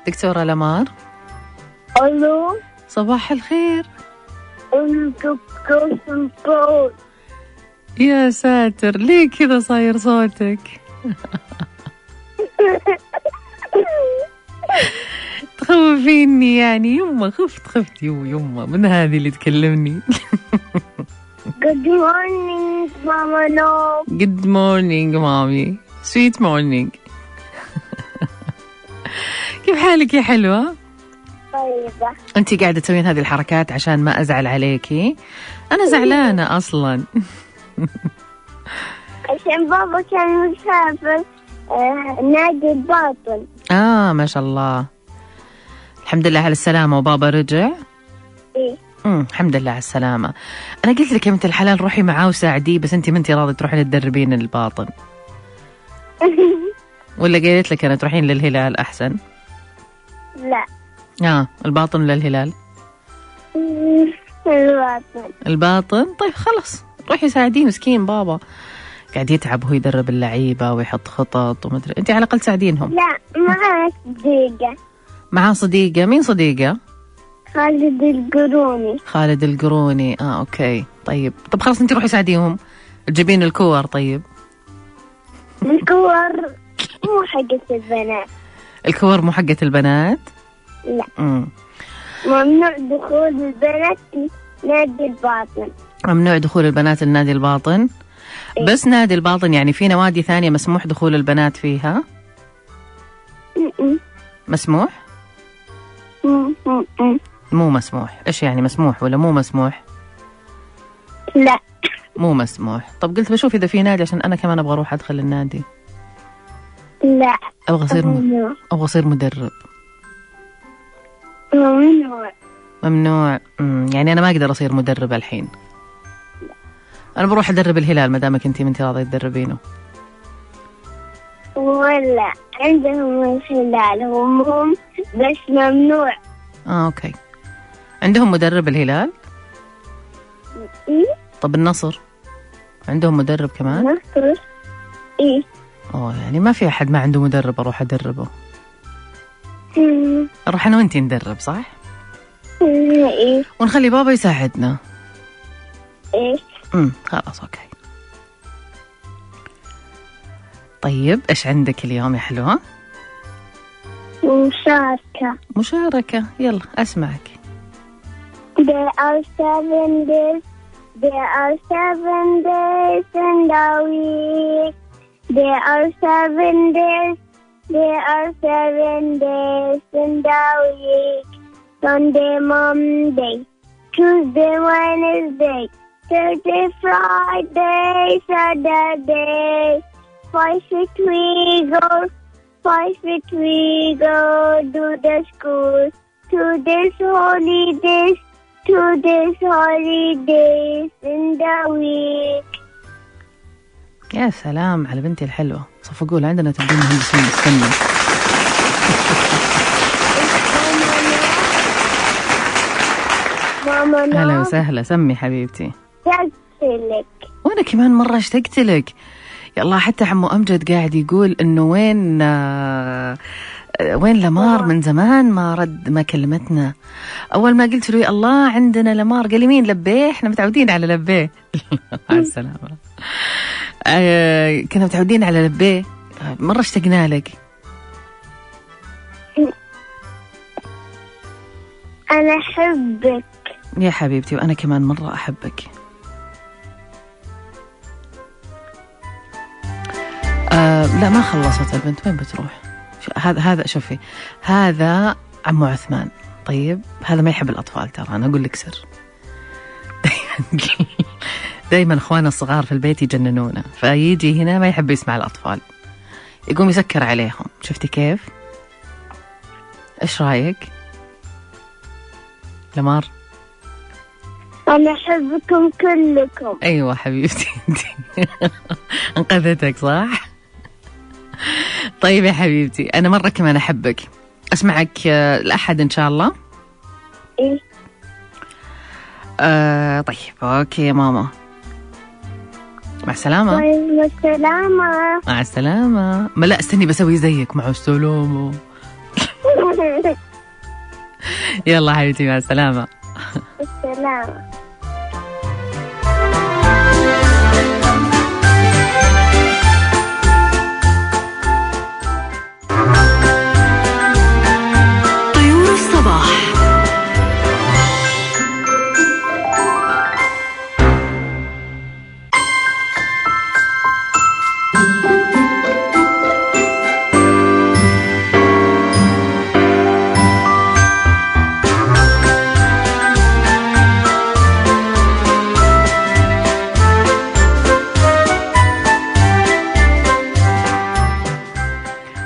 دكتورة لمار. ألو. صباح الخير. دكتور صوت. يا ساتر، ليه كذا صاير صوتك؟ تخوفيني يعني. يما خفت يما من هذه اللي تكلمني. Good morning ماما نو. Good morning مامي. Sweet morning. كيف حالك يا حلوة؟ طيبة. أنتي قاعدة تسوين هذه الحركات عشان ما أزعل عليكي؟ أنا زعلانة أصلا. عشان بابا كان مسافر نادي الباطن. ما شاء الله. الحمد لله على السلامة. وبابا رجع؟ إيه. الحمد لله على السلامة. أنا قلت لك يا بنت الحلال روحي معاه وساعديه، بس أنتي ما أنتي راضي تروحين تدربين الباطن. ولا قلت لك أنا تروحين للهلال أحسن؟ لا. الباطن ولا الهلال؟ الباطن. طيب خلاص روحي ساعديه، مسكين بابا قاعد يتعب وهو يدرب اللعيبة ويحط خطط ومدري. أنتي على الأقل تساعدينهم. لا، معاه صديقة. معاه صديقة؟ مين صديقة؟ خالد القروني. خالد القروني. أوكي طيب خلاص أنتي روحي ساعديهم، تجيبين الكور. طيب الكور مو حقة البنات. الكور مو حقة البنات؟ لا. ممنوع دخول البنات نادي الباطن. ممنوع دخول البنات لنادي الباطن؟ إيه؟ بس نادي الباطن يعني في نوادي ثانية مسموح دخول البنات فيها؟ مسموح؟ مو مسموح. إيش يعني مسموح ولا مو مسموح؟ لا مو مسموح. طب قلت بشوف إذا في نادي عشان أنا كمان أبغى أروح أدخل النادي. لا أبغى أصير مدرب. ممنوع. يعني أنا ما أقدر أصير مدرب الحين. أنا بروح أدرب الهلال ما دامك أنتي منتي راضية تدربينه. ولا عندهم الهلال هم بس ممنوع. أوكي. عندهم مدرب الهلال؟ طب النصر عندهم مدرب كمان؟ النصر إيه. يعني ما في أحد ما عنده مدرب أروح أدربه. أروح أنا وأنتي ندرب صح؟ إيه. ونخلي بابا يساعدنا. إيه. خلاص أوكي. طيب إيش عندك اليوم يا حلوة؟ مشاركة. يلا أسمعك. There are 7 days. There are 7 days in the week. There are 7 days. There are 7 days in the week. Sunday, Monday, Tuesday, Wednesday, Thursday, Friday, Saturday. 5 week we go to the school. 2 days holidays. 2 days holidays in the week. يا سلام على بنتي الحلوة. صف أقول عندنا تبدين مهندسين. استنى. ماما هلا وسهلا. سمي حبيبتي. اشتقت لك. وأنا كمان مرة اشتقت لك. يلا حتى عمو أمجد قاعد يقول إنه وين لمار من زمان ما كلمتنا. أول ما قلت له الله عندنا لمار قال لي مين؟ لبيه. إحنا متعودين على لبيه. مع السلامة. كنا متعودين على لبيه. مرة اشتقنا لك. أنا أحبك يا حبيبتي، وأنا كمان مرة أحبك. لا ما خلصت البنت. وين بتروح؟ هذا شوفي، هذا عمو عثمان. طيب هذا ما يحب الأطفال ترى، أنا أقول لك سر. دايما أخوانا الصغار في البيت يجننونا، فيجي هنا ما يحب يسمع الأطفال، يقوم يسكر عليهم. شفتي كيف؟ إيش رأيك لمار؟ أنا أحبكم كلكم. أيوة حبيبتي. انقذتك صح؟ طيب يا حبيبتي أنا مرة كمان أحبك. أسمعك الأحد إن شاء الله. إيه. طيب أوكي يا ماما، مع السلامة. مع السلامة. مع السلامة. ما لا استني بسوي زيك. مع السلامة. يلا حبيبتي مع السلامة. السلام. طيور الصباح.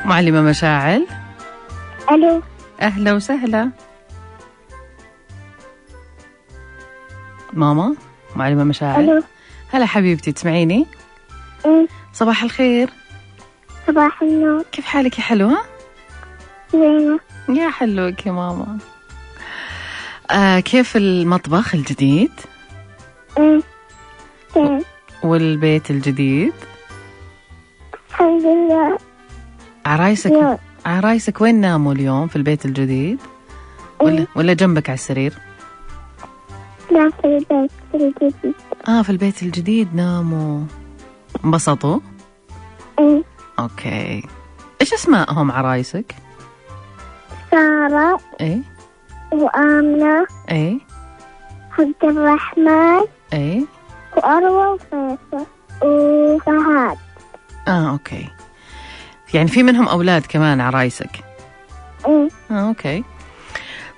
معلمة مشاعل. ألو. أهلا وسهلا. ماما معلمة مشاعل. ألو. هلا حبيبتي تسمعيني؟ صباح الخير. صباح النور. كيف حالك يا حلوة؟ زينة. يا حلوك يا ماما. كيف المطبخ الجديد؟ زين. والبيت الجديد؟ الحمد لله. عرايسك وين ناموا اليوم في البيت الجديد؟ ولا جنبك على السرير؟ لا، في البيت الجديد. في البيت الجديد ناموا. انبسطوا؟ اوكي. ايش اسمائهم عرايسك؟ سارة. ايه. وآمنة. ايه. عبد الرحمن. ايه. وأروى وفيصل وفهد. اوكي. يعني في منهم أولاد كمان عرايسك؟ أوكي.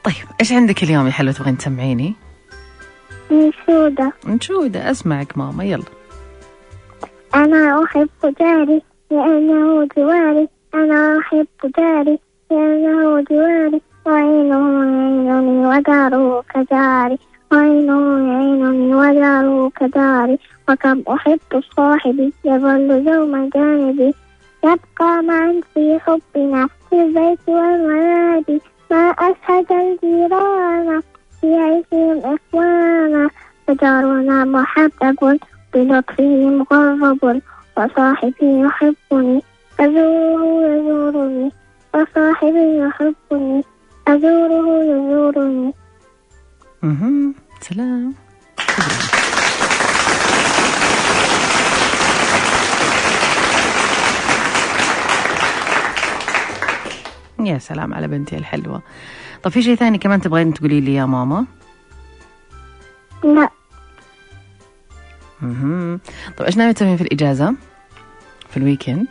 طيب إيش عندك اليوم يا حلوة تبغين تسمعيني؟ نشودة. أسمعك ماما يلا. أنا أحب جاري لأنه جواري. أنا أحب جاري لأنه جواري. وعينه يعينني وداره كجاري. وعينه يعينني وداره كجاري. وكم أحب صاحبي يظل دوما جانبي. يبقى معا في حبنا في البيت والمنادي. ما أسعد الجيران في عيشهم إخوانا. فجارنا محبب بلطفه مغرب. وصاحبي يحبني أزوره يزورني. وصاحبي يحبني أزوره يزورني. سلام. يا سلام على بنتي الحلوة. طب في شيء ثاني كمان تبغين تقولي لي يا ماما؟ لا. طب ايش ناوية تسوين في الإجازة؟ في الويكند؟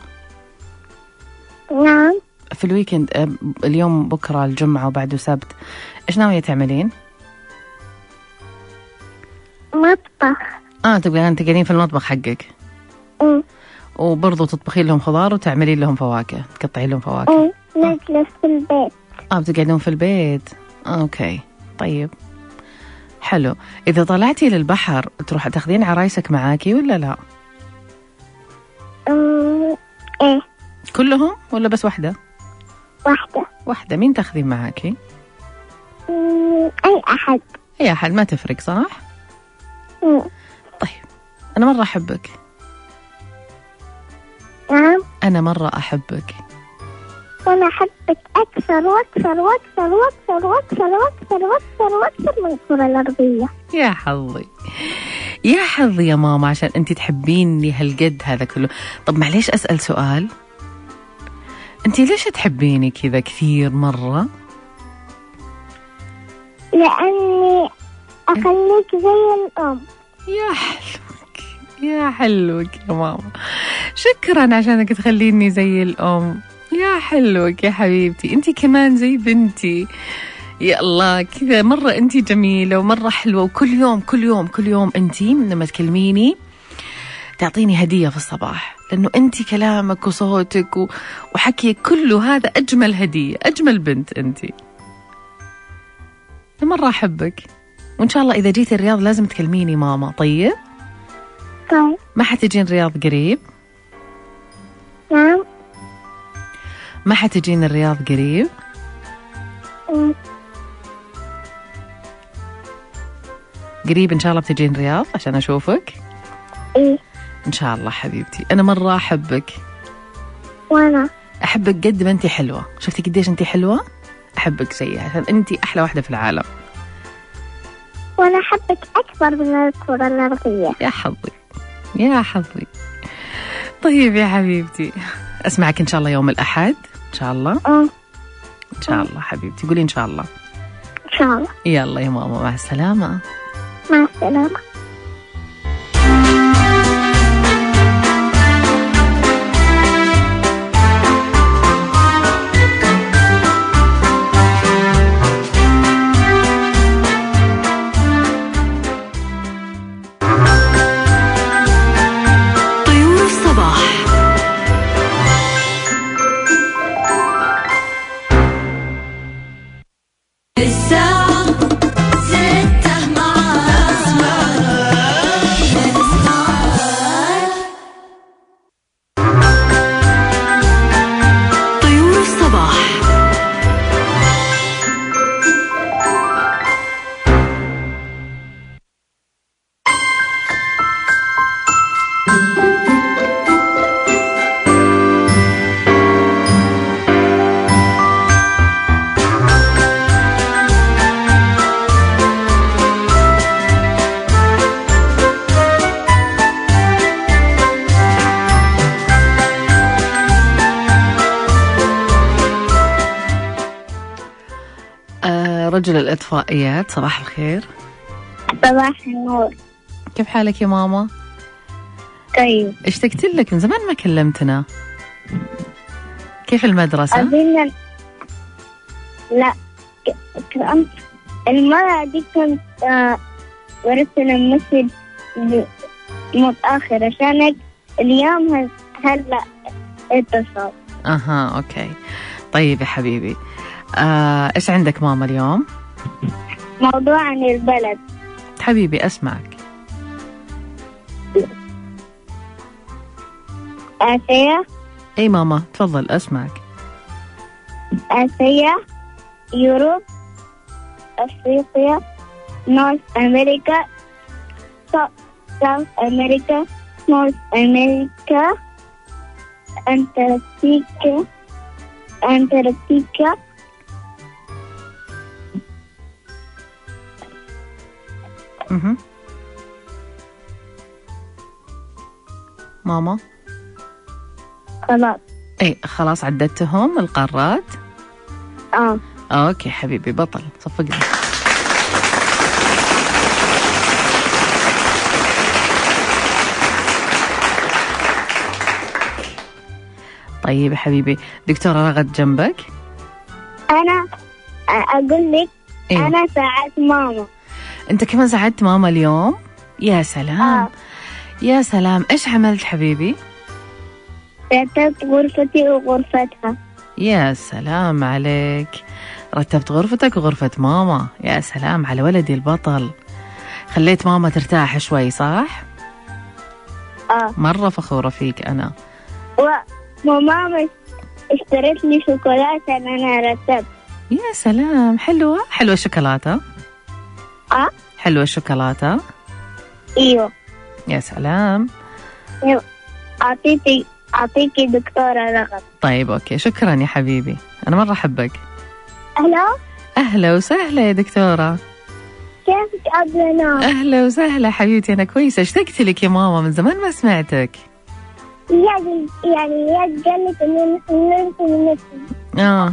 نعم. في الويكند اليوم بكرة الجمعة وبعده سبت، ايش ناوية تعملين؟ مطبخ. تبغين انت قاعدين في المطبخ حقك؟ وبرضه تطبخين لهم خضار وتعملين لهم فواكه، تقطعين لهم فواكه؟ نجلس في البيت. بتقعدون في البيت. اوكي طيب حلو. اذا طلعتي للبحر تروح تاخذين عرايسك معاكي ولا لا؟ ايه. كلهم ولا بس واحدة؟ واحدة. مين تاخذين معاكي؟ اي احد. اي احد ما تفرق صح؟ طيب انا مرة احبك. نعم. انا مرة احبك. وأنا أحبك أكثر وأكثر وأكثر وأكثر وأكثر وأكثر وأكثر وأكثر من الكرة الأرضية. يا حظي يا حظي يا ماما عشان أنت تحبيني هالقد هذا كله. طب معليش أسأل سؤال، أنت ليش تحبيني كذا كثير مرة؟ لأني أخليك زي الأم. يا حلوك يا حلوك يا ماما، شكرا عشانك تخليني زي الأم. يا حلوك يا حبيبتي، انتي كمان زي بنتي. يا الله كذا مرة انتي جميلة ومرة حلوة، وكل يوم كل يوم كل يوم انتي لما تكلميني تعطيني هدية في الصباح، لأنه انتي كلامك وصوتك وحكيك كله هذا أجمل هدية، أجمل بنت انتي. مرة أحبك، وإن شاء الله إذا جيتي الرياض لازم تكلميني ماما. طيب ما حتجين الرياض قريب؟ نعم. ما حتجين الرياض قريب؟ قريب إن شاء الله بتجين الرياض عشان أشوفك؟ إيه إن شاء الله حبيبتي. أنا مرة أحبك. وأنا أحبك قد ما أنتي حلوة. شفتي قديش أنتي حلوة؟ أحبك زيها عشان أنتي أحلى واحدة في العالم. وأنا أحبك أكثر من الكرة الأرضية. يا حظي يا حظي. طيب يا حبيبتي أسمعك إن شاء الله يوم الأحد إن شاء الله. إن شاء الله حبيبتي، قولي إن شاء الله. إن شاء الله. يلا يا ماما مع السلامة. مع السلامة. طيور الصباح. الساعة 6 طيور الصباح. رجل الإطفائيات، صباح الخير. صباح النور. كيف حالك يا ماما؟ طيب. اشتقت لك من زمان ما كلمتنا. كيف المدرسة؟ أظن لا كنت المرة دي كنت برسل مسج متأخر عشانك اليوم هلا اتصل. أوكي. طيب يا حبيبي إيش عندك ماما اليوم؟ موضوع عن البلد. حبيبي أسمعك. آسيا. أي ماما تفضل أسمعك. آسيا، يوروب، أفريقيا، نورث أمريكا، ساوث أمريكا، نورث أمريكا، أنتاركتيكا، ماما خلاص. اي خلاص عددتهم القارات. اوكي حبيبي بطل صفقني. طيب يا حبيبي دكتورة رغد جنبك. أنا أقول لك أيوة. أنا ساعدت ماما. أنت كمان ساعدت ماما اليوم؟ يا سلام. يا سلام. إيش عملت حبيبي؟ رتبت غرفتي وغرفتها. يا سلام عليك، رتبت غرفتك وغرفة ماما. يا سلام على ولدي البطل، خليت ماما ترتاح شوي صح؟ مرة فخورة فيك أنا. وماما اشترت لي شوكولاتة أنا رتبت. يا سلام. حلوة الشوكولاتة. حلوة الشوكولاتة. ايوه. يا سلام. أعطيكي دكتورة رغد. طيب أوكي شكرا يا حبيبي، أنا مرة أحبك. أهلا وسهلا يا دكتورة. كيفك أبلنا؟ أهلا وسهلا حبيبتي، أنا كويسة. اشتقت لك يا ماما من زمان ما سمعتك. يعني قالت إنه ننسى.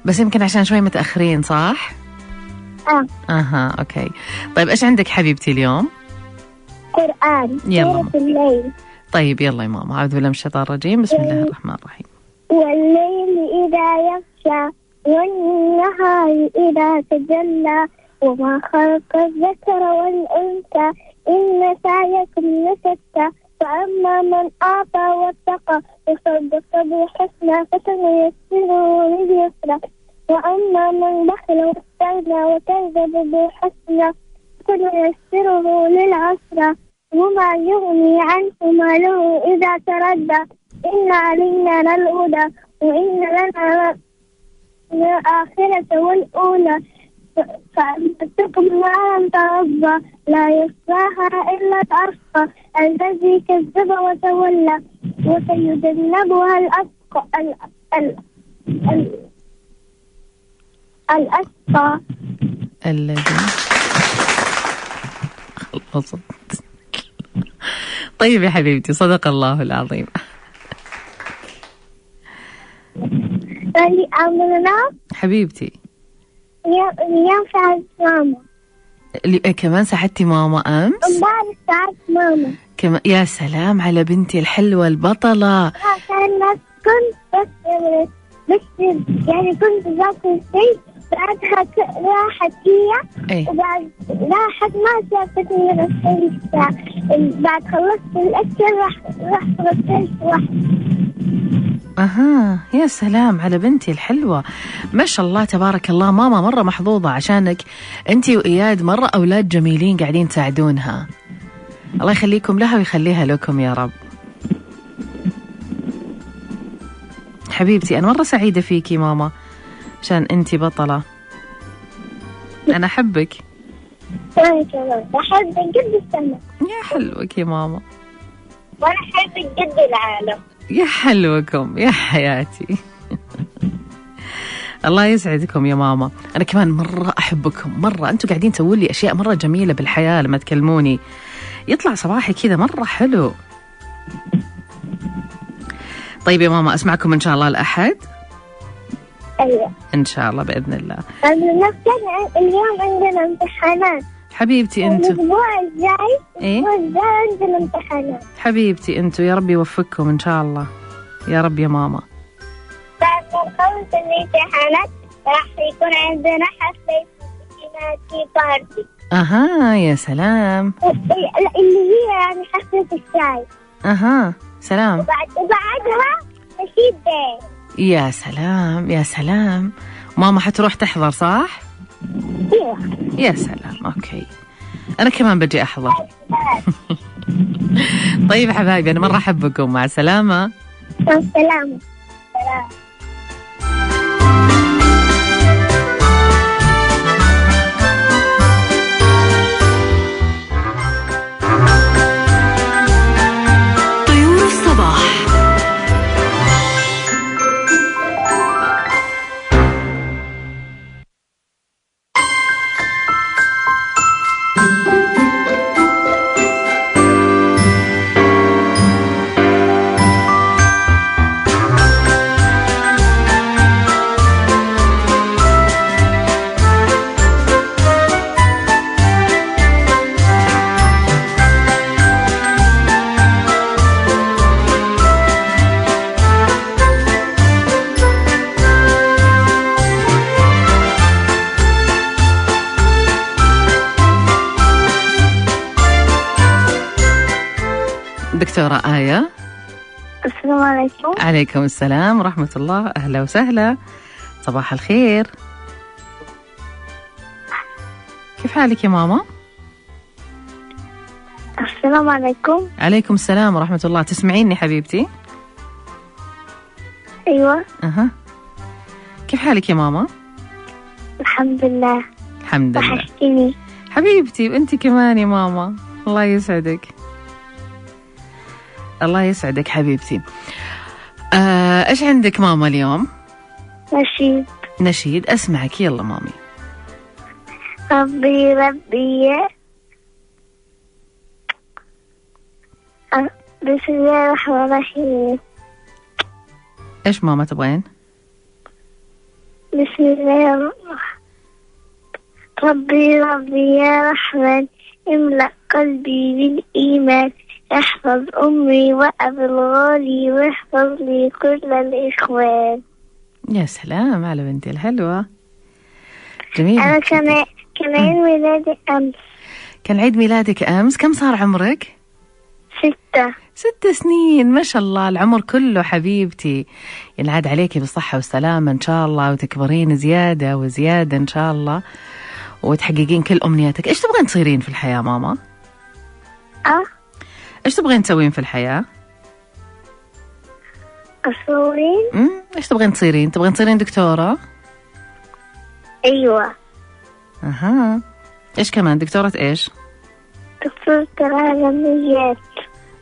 بس يمكن عشان شوي متأخرين صح؟ أوكي. طيب إيش عندك حبيبتي اليوم؟ قرآن. يلا سورة الليل. طيب يلا يا ماما، أعوذ بالله من الشيطان الرجيم، بسم الله الرحمن الرحيم. والليل إذا يغشى والنهار إذا تجلى وما خلق الذكر والأنثى إن سعيكم لشتى فأما من أعطى واتقى وصدق بالحسنى فسنيسره لليسرى وأما من بخل واستغنى وكذب بالحسنى فسنيسره للعسرى وما يغني عنه ماله إذا تردى إن علينا للهدى وإن لنا الآخرة والأولى فأنتم نارا ترضى لا يصلاها إلا الأشقى الذي كذب وتولى وسيجنبها الأطفال. الذي خلصت. طيب يا حبيبتي، صدق الله العظيم. اللي أمرنا حبيبتي اليوم ساعدت ماما. كمان ساعدتي ماما أمس؟ امبارح ساعدت ماما. كمان. يا سلام على بنتي الحلوة البطلة. كانت كنت بس يعني كنت ذاكر شيء، بعدها راحت هي وبعد راحت ما شافتني غسلت. بعد خلصت الأكل رحت غسلت واحد. أها، يا سلام على بنتي الحلوة، ما شاء الله تبارك الله. ماما مرة محظوظة عشانك أنتي وإياد، مرة أولاد جميلين قاعدين تساعدونها. الله يخليكم لها ويخليها لكم يا رب. حبيبتي أنا مرة سعيدة فيكي ماما عشان أنتي بطلة. أنا أحبك. وأنا كمان بحبك قد السماء. يا حلوك يا ماما. وأنا أحبك قد العالم. يا حلوكم يا حياتي. الله يسعدكم يا ماما. أنا كمان مرة أحبكم مرة. أنتوا قاعدين تسوون لي أشياء مرة جميلة بالحياة. لما تكلموني يطلع صباحي كذا مرة حلو. طيب يا ماما، أسمعكم إن شاء الله الأحد. أيوة إن شاء الله بإذن الله. اليوم عندنا امتحانات حبيبتي أنتوا. الأسبوع الجاي عندنا امتحانات. حبيبتي أنتوا، يا رب يوفقكم إن شاء الله. يا رب يا ماما. بعد ما نخلص الامتحانات راح يكون عندنا حفلة بارتي. أها، يا سلام. اللي هي يعني حفلة الشاي. أها، سلام. وبعدها نشيد داي. يا سلام يا سلام. ماما حتروح تحضر صح؟ ايوه. يا سلام. اوكي، انا كمان بجي احضر. طيب حبايبي، انا مرة احبكم. مع السلامة. مع السلامة. سلام. طيور الصباح. دكتورة آية. السلام عليكم. عليكم السلام ورحمة الله. أهلا وسهلا، صباح الخير. كيف حالك يا ماما؟ السلام عليكم. عليكم السلام ورحمة الله. تسمعيني حبيبتي؟ أيوة. أها، كيف حالك يا ماما؟ الحمد لله. الحمد لله. وحشتيني حبيبتي، وأنت كمان يا ماما. الله يسعدك. الله يسعدك حبيبتي. إيش عندك ماما اليوم؟ نشيد. نشيد، أسمعك. يلا مامي. ربي ربي بسم الله الرحمن الرحيم. إيش ماما تبغين؟ بسم الله ربي ربي يا رحمن املأ قلبي بالإيمان، احفظ أمي وأبي الغالي واحفظ لي كل الإخوان. يا سلام على بنتي الحلوة. جميل. أنا كان عيد ميلادي أمس. كان عيد ميلادك أمس. كم صار عمرك؟ 6. 6 سنين. ما شاء الله، العمر كله حبيبتي. ينعاد عليكي بالصحة والسلامة إن شاء الله، وتكبرين زيادة وزيادة إن شاء الله، وتحققين كل أمنياتك. إيش تبغين تصيرين في الحياة ماما؟ إيش تبغين تسوين في الحياة؟ أصورين. إيش تبغين تصيرين؟ تبغين تصيرين دكتورة؟ أيوة. أها، إيش كمان؟ دكتورة إيش؟ دكتورة العالميات.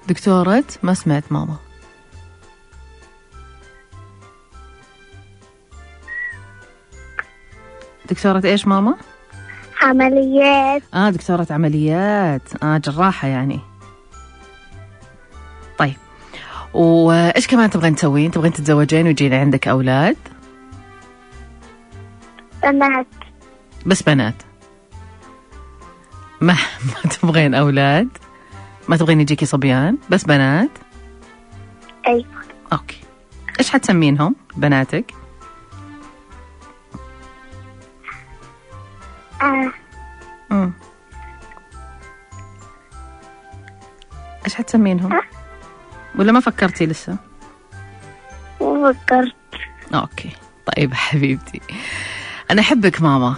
دكتورة؟ ما سمعت ماما. دكتورة إيش ماما؟ عمليات. دكتورة عمليات. جراحة يعني. طيب، وإيش كمان تبغين تسوين؟ تبغين تتزوجين ويجي عندك أولاد؟ بنات. بس بنات، ما تبغين أولاد؟ ما تبغين يجيكي صبيان؟ بس بنات؟ أيوة. أوكي. إيش حتسمينهم بناتك؟ إيش حتسمينهم؟ ولا ما فكرتي لسه؟ ما فكرت. أوكي. طيب حبيبتي، أنا أحبك ماما.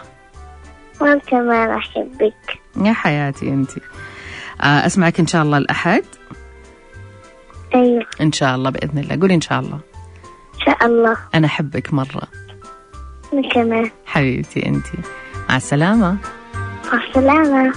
وأنا كمان أحبك يا حياتي أنتي. أسمعك إن شاء الله الأحد. أيوة إن شاء الله بإذن الله. قولي إن شاء الله. إن شاء الله. أنا أحبك مرة. أنا كمان حبيبتي أنتي. مع السلامة. مع السلامة.